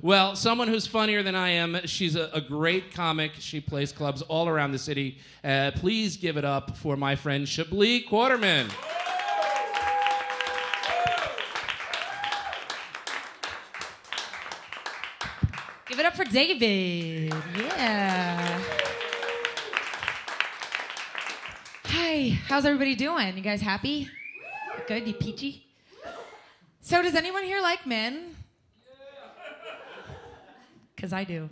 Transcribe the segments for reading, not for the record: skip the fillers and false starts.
Well, someone who's funnier than I am. She's a great comic. She plays clubs all around the city. Please give it up for my friend Chablis Quarterman. Give it up for David. Yeah. Hi, how's everybody doing? You guys happy? Good, you peachy? So does anyone here like men? Because I do.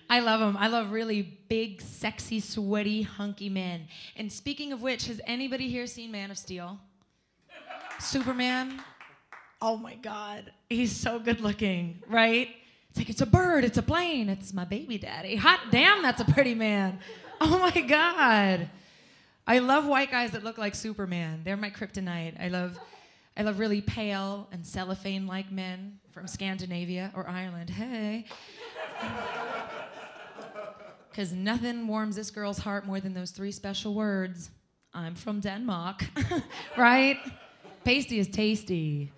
I love them. I love really big, sexy, sweaty, hunky men. And speaking of which, has anybody here seen Man of Steel? Superman? Oh my God. He's so good looking, right? It's like, it's a bird, it's a plane, it's my baby daddy. Hot damn, that's a pretty man. Oh my God. I love white guys that look like Superman. They're my kryptonite. I love really pale and cellophane-like men from Scandinavia or Ireland. Hey. Because nothing warms this girl's heart more than those 3 special words. I'm from Denmark. Right? Pasty is tasty.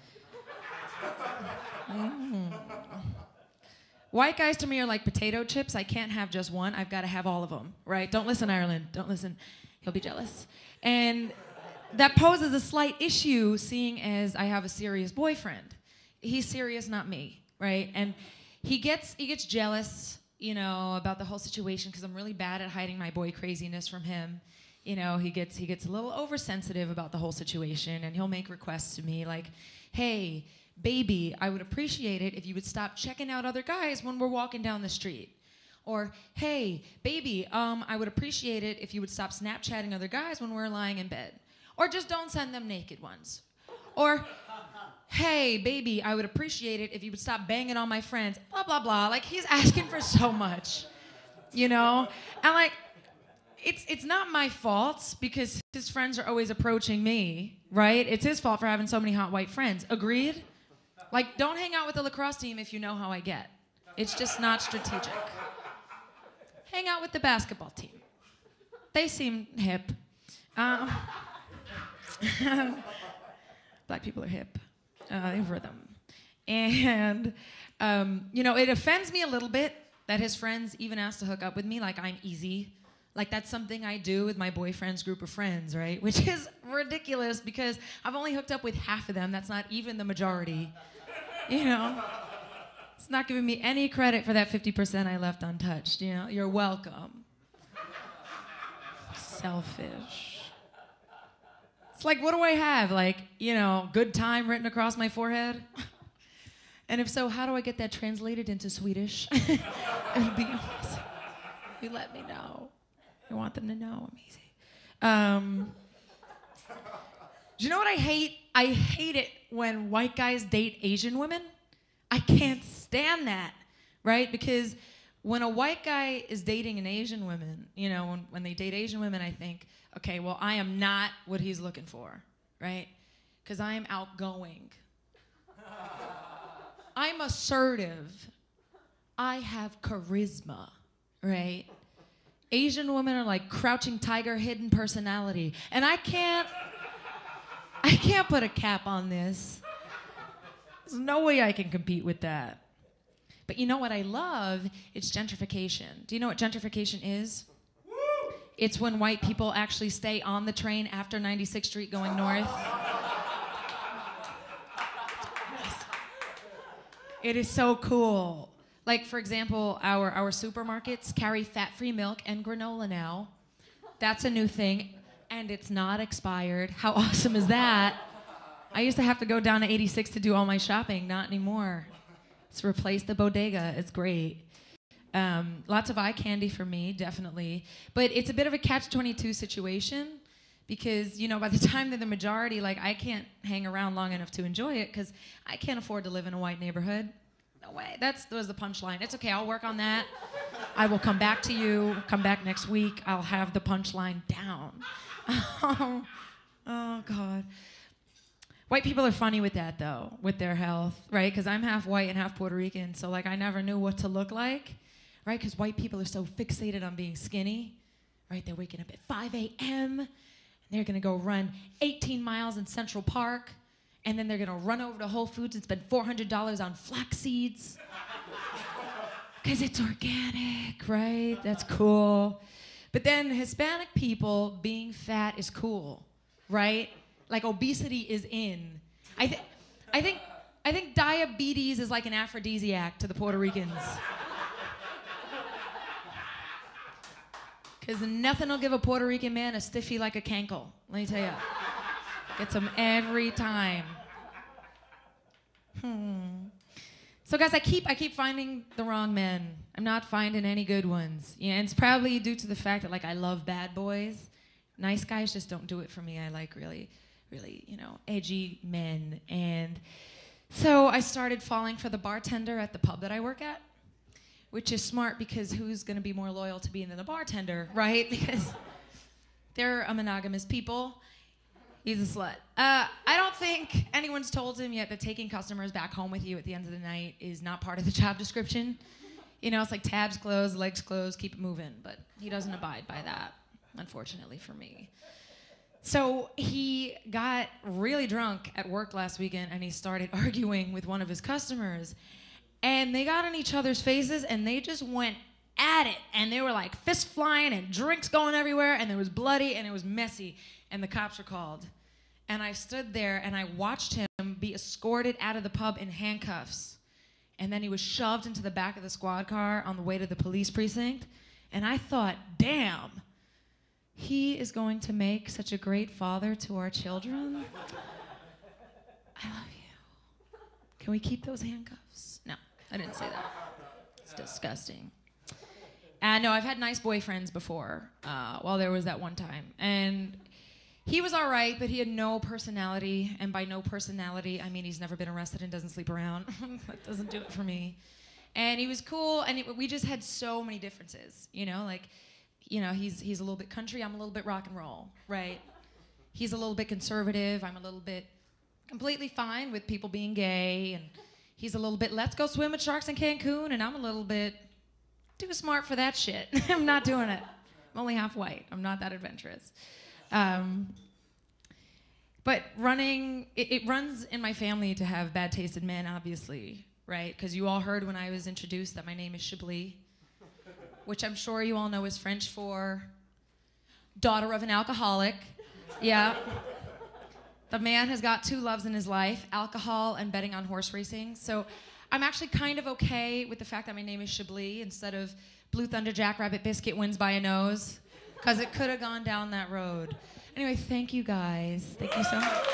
White guys to me are like potato chips. I can't have just one. I've got to have all of them, right? Don't listen, Ireland. Don't listen. He'll be jealous. And that poses a slight issue, seeing as I have a serious boyfriend. He's serious, not me, right? And he gets jealous, you know, about the whole situation because I'm really bad at hiding my boy craziness from him. You know, he gets a little oversensitive about the whole situation, and he'll make requests to me like, hey, baby, I would appreciate it if you would stop checking out other guys when we're walking down the street. Or, hey, baby, I would appreciate it if you would stop Snapchatting other guys when we're lying in bed. Or just don't send them naked ones. Or, hey, baby, I would appreciate it if you would stop banging on my friends. Blah, blah, blah. Like, he's asking for so much, you know? And, like, it's not my fault because his friends are always approaching me, right? It's his fault for having so many hot white friends. Agreed? Like, don't hang out with the lacrosse team if you know how I get. It's just not strategic. Hang out with the basketball team. They seem hip. Black people are hip. They have rhythm. And, you know, it offends me a little bit that his friends even ask to hook up with me like I'm easy. Like, that's something I do with my boyfriend's group of friends, right? Which is ridiculous because I've only hooked up with half of them. That's not even the majority. You know? It's not giving me any credit for that 50% I left untouched, you know? You're welcome. Selfish. It's like, what do I have? Like, you know, good time written across my forehead? And if so, how do I get that translated into Swedish? It'd be awesome. You let me know. I want them to know I'm easy. Do you know what I hate? I hate it when white guys date Asian women. I can't stand that, right? Because when a white guy is dating an Asian woman, you know, when they date Asian women, I think, okay, well, I am not what he's looking for, right? Because I am outgoing. I'm assertive. I have charisma, right? Asian women are like crouching tiger, hidden personality. And I can't put a cap on this. There's no way I can compete with that. But you know what I love? It's gentrification. Do you know what gentrification is? It's when white people actually stay on the train after 96th Street going north. It is so cool. Like, for example, our supermarkets carry fat-free milk and granola now. That's a new thing, and it's not expired. How awesome is that? I used to have to go down to 86 to do all my shopping. Not anymore. It's replaced the bodega. It's great. Lots of eye candy for me, definitely. But it's a bit of a catch-22 situation because, you know, by the time they're the majority, like, I can't hang around long enough to enjoy it because I can't afford to live in a white neighborhood. No way. That was the punchline. It's okay. I'll work on that. I will come back to you. Come back next week. I'll have the punchline down. Oh, God. White people are funny with that, though, with their health, right? Because I'm half white and half Puerto Rican, so, like, I never knew what to look like, right? Because white people are so fixated on being skinny, right? They're waking up at 5 a.m., and they're going to go run 18 miles in Central Park, and then they're gonna run over to Whole Foods and spend $400 on flax seeds. Because it's organic, right? That's cool. But then Hispanic people being fat is cool, right? Like obesity is in. I think diabetes is like an aphrodisiac to the Puerto Ricans. Because nothing will give a Puerto Rican man a stiffy like a cankle. Let me tell you. Gets them every time. So guys, I keep finding the wrong men. I'm not finding any good ones. Yeah, and it's probably due to the fact that like I love bad boys. Nice guys just don't do it for me. I like really, edgy men. And so I started falling for the bartender at the pub that I work at, which is smart because who's gonna be more loyal to me than the bartender, right? Because they're a monogamous people. He's a slut. I don't think anyone's told him yet that taking customers back home with you at the end of the night is not part of the job description. It's like tabs closed, legs closed, keep it moving. But he doesn't abide by that, unfortunately for me. So he got really drunk at work last weekend and he started arguing with one of his customers. And they got in each other's faces and they just went at it. And they were like fist flying and drinks going everywhere and it was bloody and it was messy. And the cops were called. And I stood there and I watched him be escorted out of the pub in handcuffs. And then he was shoved into the back of the squad car on the way to the police precinct. And I thought, damn, he is going to make such a great father to our children. I love you. Can we keep those handcuffs? No, I didn't say that. It's disgusting. No, I've had nice boyfriends before, while there was that one time. And he was all right, but he had no personality. And by no personality, I mean he's never been arrested and doesn't sleep around. That doesn't do it for me. And he was cool, and we just had so many differences, he's a little bit country, I'm a little bit rock and roll, right? He's a little bit conservative, I'm a little bit completely fine with people being gay, and he's a little bit, let's go swim with sharks in Cancun, and I'm a little bit too smart for that shit. I'm not doing it. I'm only half white. I'm not that adventurous. But running, it runs in my family to have bad-tasted men, obviously, right? Because you all heard when I was introduced that my name is Chablis, which I'm sure you all know is French for daughter of an alcoholic. Yeah. The man has got two loves in his life, alcohol and betting on horse racing. So I'm actually kind of okay with the fact that my name is Chablis instead of Blue Thunder Jackrabbit Biscuit wins by a nose, because it could have gone down that road. Anyway, thank you guys. Thank you so much.